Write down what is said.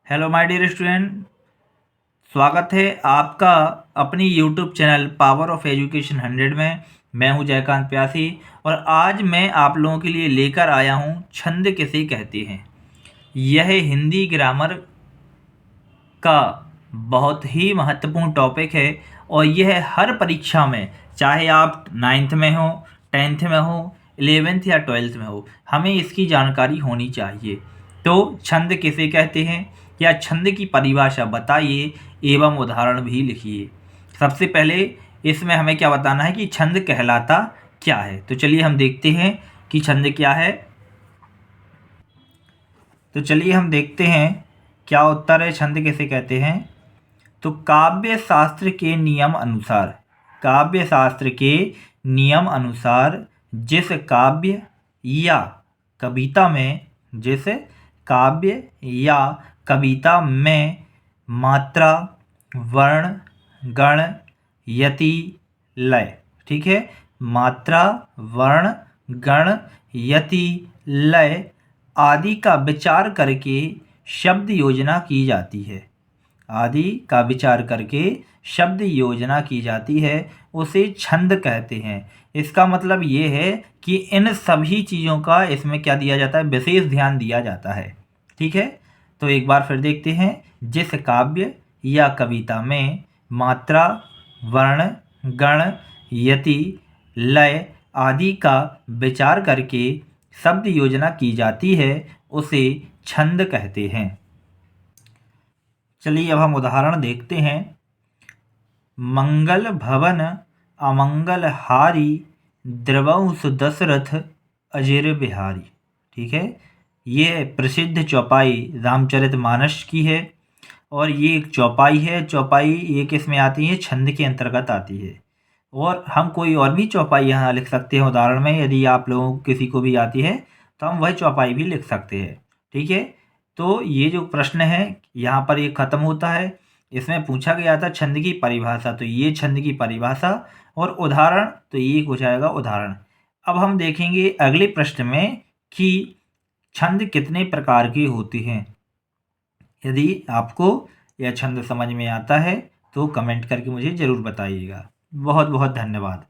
Hello my dear student, स्वागत है आपका अपनी YouTube channel power of education 100 में। मैं हूं जयकांत प्यासी और आज मैं आप लोगों के लिए लेकर आया हूं छंद किसे कहते हैं। यह हिंदी ग्रामर का बहुत ही महत्वपूर्ण टॉपिक है और यह हर परीक्षा में, चाहे आप 9th में हो, 10th में हो, 11th या 12th में हो, हमें इसकी जानकारी होनी चाहिए। तो छंद किसे कहते हैं या छंद की परिभाषा बताइए एवं उदाहरण भी लिखिए। सबसे पहले इसमें हमें क्या बताना है कि छंद कहलाता क्या है। तो चलिए हम देखते हैं कि छंद क्या है। तो चलिए हम देखते हैं क्या उत्तर है। छंद किसे कहते हैं? तो काव्य शास्त्र के नियम अनुसार, काव्य शास्त्र के नियम अनुसार जिस काव्य या कविता में, जिस काव्य या कविता में मात्रा, वर्ण, गण, यति, लय, ठीक है, मात्रा, वर्ण, गण, यति, लय आदि का विचार करके शब्द योजना की जाती है, आदि का विचार करके शब्द योजना की जाती है, उसे छंद कहते हैं। इसका मतलब ये है कि इन सभी चीज़ों का इसमें क्या दिया जाता है, विशेष ध्यान दिया जाता है। ठीक है, तो एक बार फिर देखते हैं। जिस काव्य या कविता में मात्रा, वर्ण, गण, यति, लय आदि का विचार करके शब्द योजना की जाती है, उसे छंद कहते हैं। चलिए अब हम उदाहरण देखते हैं। मंगल भवन अमंगल हारी, द्रवंश दशरथ अजर बिहारी। ठीक है, ये प्रसिद्ध चौपाई रामचरितमानस की है और ये एक चौपाई है। चौपाई ये किस में आती है? छंद के अंतर्गत आती है। और हम कोई और भी चौपाई यहाँ लिख सकते हैं उदाहरण में, यदि आप लोगों को किसी को भी आती है तो हम वह चौपाई भी लिख सकते हैं। ठीक है, तो ये जो प्रश्न है यहाँ पर ये ख़त्म होता है। इसमें पूछा गया था छंद की परिभाषा, तो ये छंद की परिभाषा और उदाहरण, तो ये हो जाएगा उदाहरण। अब हम देखेंगे अगले प्रश्न में कि छंद कितने प्रकार के होते हैं। यदि आपको यह छंद समझ में आता है तो कमेंट करके मुझे ज़रूर बताइएगा। बहुत बहुत धन्यवाद।